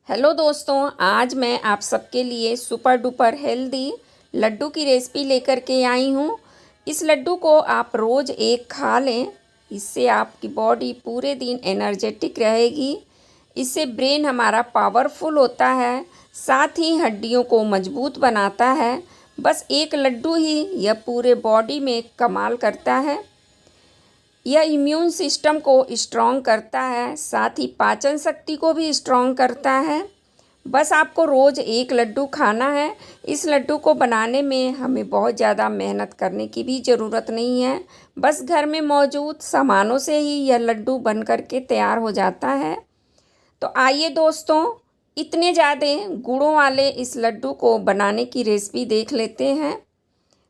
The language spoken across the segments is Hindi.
हेलो दोस्तों, आज मैं आप सबके लिए सुपर डुपर हेल्दी लड्डू की रेसिपी लेकर के आई हूँ। इस लड्डू को आप रोज़ एक खा लें, इससे आपकी बॉडी पूरे दिन एनर्जेटिक रहेगी। इससे ब्रेन हमारा पावरफुल होता है, साथ ही हड्डियों को मजबूत बनाता है। बस एक लड्डू ही यह पूरे बॉडी में कमाल करता है। यह इम्यून सिस्टम को स्ट्रॉन्ग करता है, साथ ही पाचन शक्ति को भी स्ट्रॉन्ग करता है। बस आपको रोज़ एक लड्डू खाना है। इस लड्डू को बनाने में हमें बहुत ज़्यादा मेहनत करने की भी ज़रूरत नहीं है। बस घर में मौजूद सामानों से ही यह लड्डू बन कर के तैयार हो जाता है। तो आइए दोस्तों, इतने ज़्यादा गुणों वाले इस लड्डू को बनाने की रेसिपी देख लेते हैं।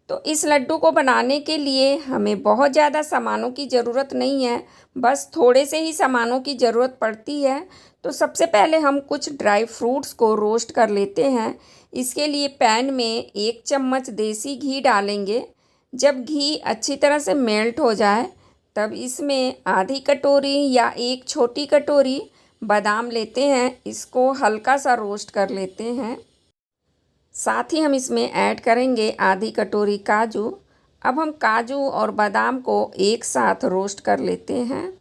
तो इस लड्डू को बनाने के लिए हमें बहुत ज़्यादा सामानों की ज़रूरत नहीं है, बस थोड़े से ही सामानों की ज़रूरत पड़ती है। तो सबसे पहले हम कुछ ड्राई फ्रूट्स को रोस्ट कर लेते हैं। इसके लिए पैन में 1 चम्मच देसी घी डालेंगे। जब घी अच्छी तरह से मेल्ट हो जाए तब इसमें आधी कटोरी या 1 छोटी कटोरी बादाम लेते हैं। इसको हल्का सा रोस्ट कर लेते हैं। साथ ही हम इसमें ऐड करेंगे आधी कटोरी काजू। अब हम काजू और बादाम को एक साथ रोस्ट कर लेते हैं।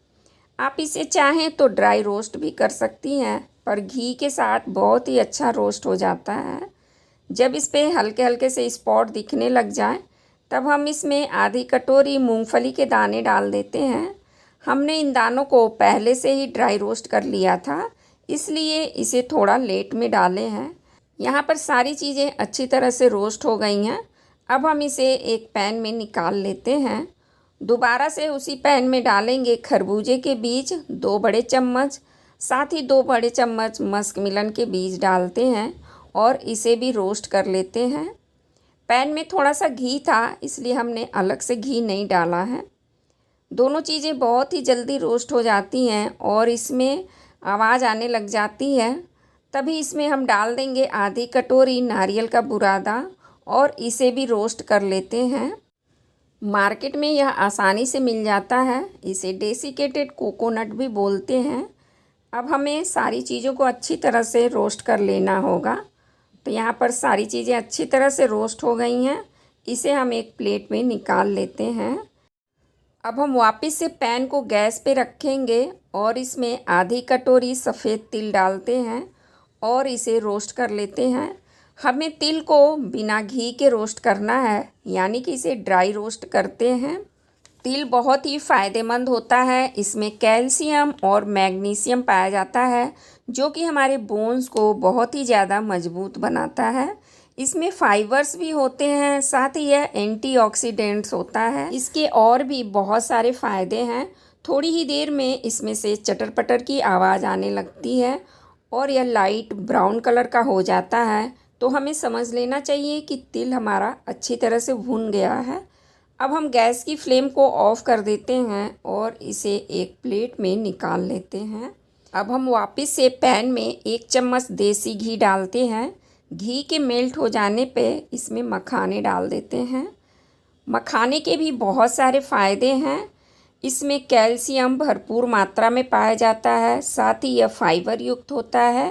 आप इसे चाहें तो ड्राई रोस्ट भी कर सकती हैं, पर घी के साथ बहुत ही अच्छा रोस्ट हो जाता है। जब इस पे हल्के हल्के से स्पॉट दिखने लग जाए तब हम इसमें आधी कटोरी मूंगफली के दाने डाल देते हैं। हमने इन दानों को पहले से ही ड्राई रोस्ट कर लिया था, इसलिए इसे थोड़ा लेट में डाले हैं। यहाँ पर सारी चीज़ें अच्छी तरह से रोस्ट हो गई हैं। अब हम इसे एक पैन में निकाल लेते हैं। दोबारा से उसी पैन में डालेंगे खरबूजे के बीज 2 बड़े चम्मच, साथ ही 2 बड़े चम्मच मस्क मिलन के बीज डालते हैं और इसे भी रोस्ट कर लेते हैं। पैन में थोड़ा सा घी था, इसलिए हमने अलग से घी नहीं डाला है। दोनों चीज़ें बहुत ही जल्दी रोस्ट हो जाती हैं और इसमें आवाज़ आने लग जाती है। तभी इसमें हम डाल देंगे आधी कटोरी नारियल का बुरादा और इसे भी रोस्ट कर लेते हैं। मार्केट में यह आसानी से मिल जाता है, इसे डेसिकेटेड कोकोनट भी बोलते हैं। अब हमें सारी चीज़ों को अच्छी तरह से रोस्ट कर लेना होगा। तो यहाँ पर सारी चीज़ें अच्छी तरह से रोस्ट हो गई हैं। इसे हम एक प्लेट में निकाल लेते हैं। अब हम वापस से पैन को गैस पे रखेंगे और इसमें आधी कटोरी सफ़ेद तिल डालते हैं और इसे रोस्ट कर लेते हैं। हमें तिल को बिना घी के रोस्ट करना है, यानी कि इसे ड्राई रोस्ट करते हैं। तिल बहुत ही फ़ायदेमंद होता है, इसमें कैल्शियम और मैग्नीशियम पाया जाता है, जो कि हमारे बोन्स को बहुत ही ज़्यादा मजबूत बनाता है। इसमें फाइबर्स भी होते हैं, साथ ही यह एंटीऑक्सीडेंट्स होता है। इसके और भी बहुत सारे फ़ायदे हैं। थोड़ी ही देर में इसमें से चटर पटर की आवाज़ आने लगती है और यह लाइट ब्राउन कलर का हो जाता है, तो हमें समझ लेना चाहिए कि तिल हमारा अच्छी तरह से भुन गया है। अब हम गैस की फ्लेम को ऑफ़ कर देते हैं और इसे एक प्लेट में निकाल लेते हैं। अब हम वापस से पैन में 1 चम्मच देसी घी डालते हैं। घी के मेल्ट हो जाने पे इसमें मखाने डाल देते हैं। मखाने के भी बहुत सारे फ़ायदे हैं। इसमें कैल्शियम भरपूर मात्रा में पाया जाता है, साथ ही यह फाइबर युक्त होता है।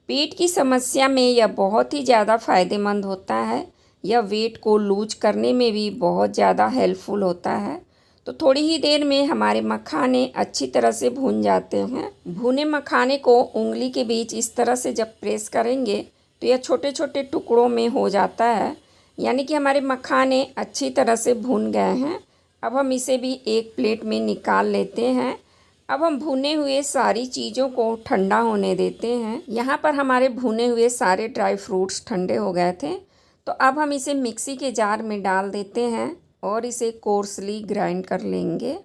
पेट की समस्या में यह बहुत ही ज़्यादा फ़ायदेमंद होता है। यह वेट को लूज करने में भी बहुत ज़्यादा हेल्पफुल होता है। तो थोड़ी ही देर में हमारे मखाने अच्छी तरह से भून जाते हैं। भुने मखाने को उंगली के बीच इस तरह से जब प्रेस करेंगे तो यह छोटे छोटे टुकड़ों में हो जाता है, यानी कि हमारे मखाने अच्छी तरह से भून गए हैं। अब हम इसे भी एक प्लेट में निकाल लेते हैं। अब हम भुने हुए सारी चीज़ों को ठंडा होने देते हैं। यहाँ पर हमारे भुने हुए सारे ड्राई फ्रूट्स ठंडे हो गए थे, तो अब हम इसे मिक्सी के जार में डाल देते हैं और इसे कोर्सली ग्राइंड कर लेंगे।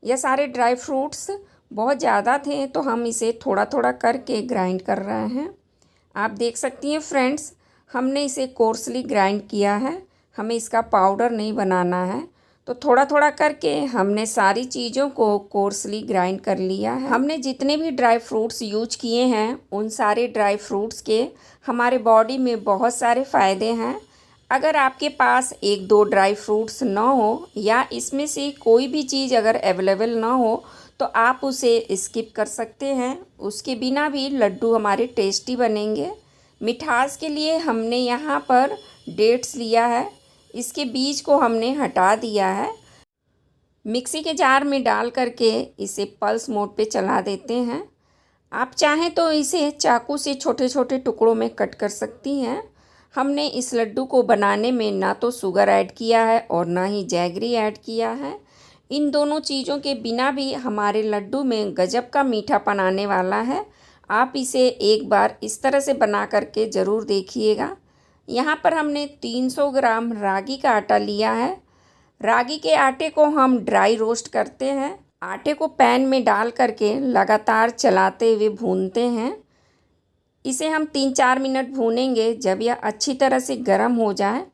यह सारे ड्राई फ्रूट्स बहुत ज़्यादा थे, तो हम इसे थोड़ा थोड़ा करके ग्राइंड कर रहे हैं। आप देख सकती हैं फ्रेंड्स, हमने इसे कोर्सली ग्राइंड किया है, हमें इसका पाउडर नहीं बनाना है। तो थोड़ा थोड़ा करके हमने सारी चीज़ों को कोर्सली ग्राइंड कर लिया है। हमने जितने भी ड्राई फ्रूट्स यूज किए हैं, उन सारे ड्राई फ्रूट्स के हमारे बॉडी में बहुत सारे फ़ायदे हैं। अगर आपके पास 1-2 ड्राई फ्रूट्स ना हो या इसमें से कोई भी चीज़ अगर अवेलेबल ना हो, तो आप उसे स्किप कर सकते हैं। उसके बिना भी लड्डू हमारे टेस्टी बनेंगे। मिठास के लिए हमने यहाँ पर डेट्स लिया है, इसके बीज को हमने हटा दिया है। मिक्सी के जार में डाल करके इसे पल्स मोड पे चला देते हैं। आप चाहें तो इसे चाकू से छोटे छोटे टुकड़ों में कट कर सकती हैं। हमने इस लड्डू को बनाने में ना तो शुगर ऐड किया है और ना ही जैगरी ऐड किया है। इन दोनों चीज़ों के बिना भी हमारे लड्डू में गजब का मीठापन आने वाला है। आप इसे एक बार इस तरह से बना करके ज़रूर देखिएगा। यहाँ पर हमने 300 ग्राम रागी का आटा लिया है। रागी के आटे को हम ड्राई रोस्ट करते हैं। आटे को पैन में डाल करके लगातार चलाते हुए भूनते हैं। इसे हम 3-4 मिनट भूनेंगे। जब यह अच्छी तरह से गर्म हो जाए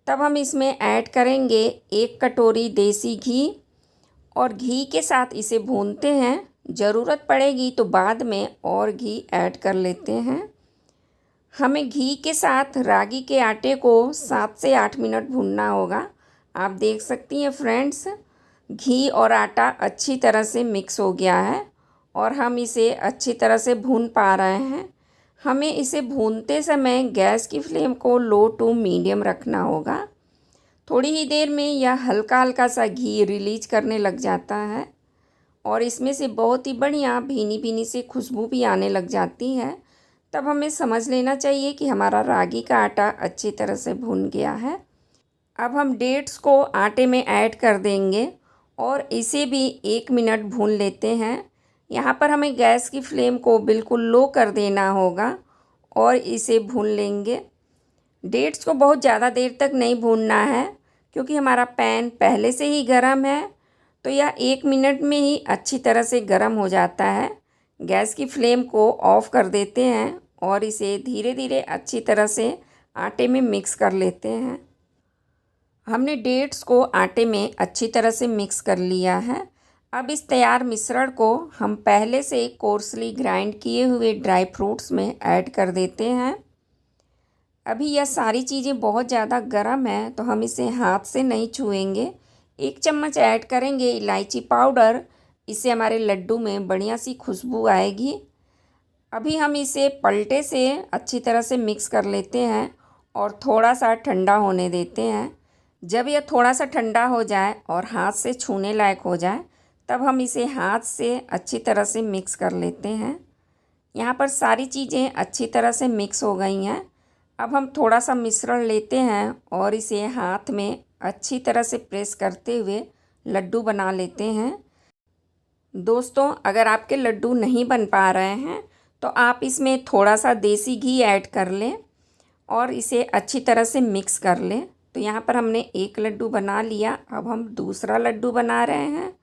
तब हम इसमें ऐड करेंगे 1 कटोरी देसी घी और घी के साथ इसे भूनते हैं। ज़रूरत पड़ेगी तो बाद में और घी ऐड कर लेते हैं। हमें घी के साथ रागी के आटे को 7 से 8 मिनट भूनना होगा। आप देख सकती हैं फ्रेंड्स, घी और आटा अच्छी तरह से मिक्स हो गया है और हम इसे अच्छी तरह से भून पा रहे हैं। हमें इसे भूनते समय गैस की फ्लेम को लो टू मीडियम रखना होगा। थोड़ी ही देर में यह हल्का हल्का सा घी रिलीज करने लग जाता है और इसमें से बहुत ही बढ़िया भीनी भीनी सी खुशबू भी आने लग जाती है। तब हमें समझ लेना चाहिए कि हमारा रागी का आटा अच्छी तरह से भुन गया है। अब हम डेट्स को आटे में ऐड कर देंगे और इसे भी 1 मिनट भून लेते हैं। यहाँ पर हमें गैस की फ्लेम को बिल्कुल लो कर देना होगा और इसे भून लेंगे। डेट्स को बहुत ज़्यादा देर तक नहीं भूनना है क्योंकि हमारा पैन पहले से ही गर्म है, तो यह 1 मिनट में ही अच्छी तरह से गर्म हो जाता है। गैस की फ्लेम को ऑफ़ कर देते हैं और इसे धीरे धीरे अच्छी तरह से आटे में मिक्स कर लेते हैं। हमने डेट्स को आटे में अच्छी तरह से मिक्स कर लिया है। अब इस तैयार मिश्रण को हम पहले से कोर्सली ग्राइंड किए हुए ड्राई फ्रूट्स में ऐड कर देते हैं। अभी यह सारी चीज़ें बहुत ज़्यादा गर्म है तो हम इसे हाथ से नहीं छुएंगे। 1 चम्मच ऐड करेंगे इलायची पाउडर, इससे हमारे लड्डू में बढ़िया सी खुशबू आएगी। अभी हम इसे पलटे से अच्छी तरह से मिक्स कर लेते हैं और थोड़ा सा ठंडा होने देते हैं। जब यह थोड़ा सा ठंडा हो जाए और हाथ से छूने लायक हो जाए तब हम इसे हाथ से अच्छी तरह से मिक्स कर लेते हैं। यहाँ पर सारी चीज़ें अच्छी तरह से मिक्स हो गई हैं। अब हम थोड़ा सा मिश्रण लेते हैं और इसे हाथ में अच्छी तरह से प्रेस करते हुए लड्डू बना लेते हैं। दोस्तों, अगर आपके लड्डू नहीं बन पा रहे हैं तो आप इसमें थोड़ा सा देसी घी ऐड कर लें और इसे अच्छी तरह से मिक्स कर लें। तो यहाँ पर हमने 1 लड्डू बना लिया। अब हम दूसरा लड्डू बना रहे हैं।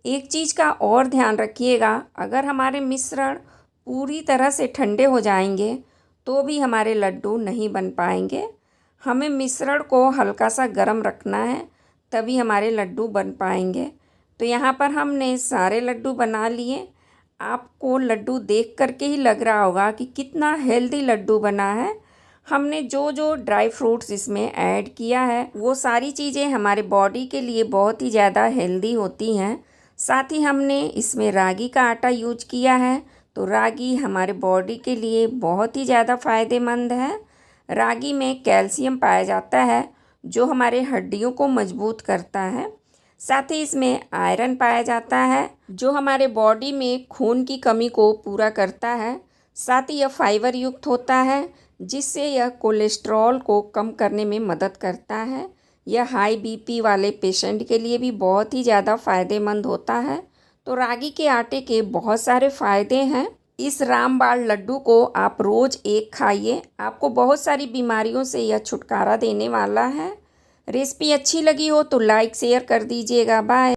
एक चीज़ का और ध्यान रखिएगा, अगर हमारे मिश्रण पूरी तरह से ठंडे हो जाएंगे तो भी हमारे लड्डू नहीं बन पाएंगे। हमें मिश्रण को हल्का सा गर्म रखना है, तभी हमारे लड्डू बन पाएंगे। तो यहाँ पर हमने सारे लड्डू बना लिए। आपको लड्डू देख करके ही लग रहा होगा कि कितना हेल्दी लड्डू बना है। हमने जो जो ड्राई फ्रूट्स इसमें ऐड किया है वो सारी चीज़ें हमारे बॉडी के लिए बहुत ही ज़्यादा हेल्दी होती हैं। साथ ही हमने इसमें रागी का आटा यूज किया है, तो रागी हमारे बॉडी के लिए बहुत ही ज़्यादा फ़ायदेमंद है। रागी में कैल्शियम पाया जाता है जो हमारे हड्डियों को मजबूत करता है। साथ ही इसमें आयरन पाया जाता है जो हमारे बॉडी में खून की कमी को पूरा करता है। साथ ही यह फाइबर युक्त होता है जिससे यह कोलेस्ट्रॉल को कम करने में मदद करता है। यह हाई बीपी वाले पेशेंट के लिए भी बहुत ही ज़्यादा फ़ायदेमंद होता है। तो रागी के आटे के बहुत सारे फ़ायदे हैं। इस रामबाण लड्डू को आप रोज़ 1 खाइए, आपको बहुत सारी बीमारियों से यह छुटकारा देने वाला है। रेसिपी अच्छी लगी हो तो लाइक शेयर कर दीजिएगा। बाय।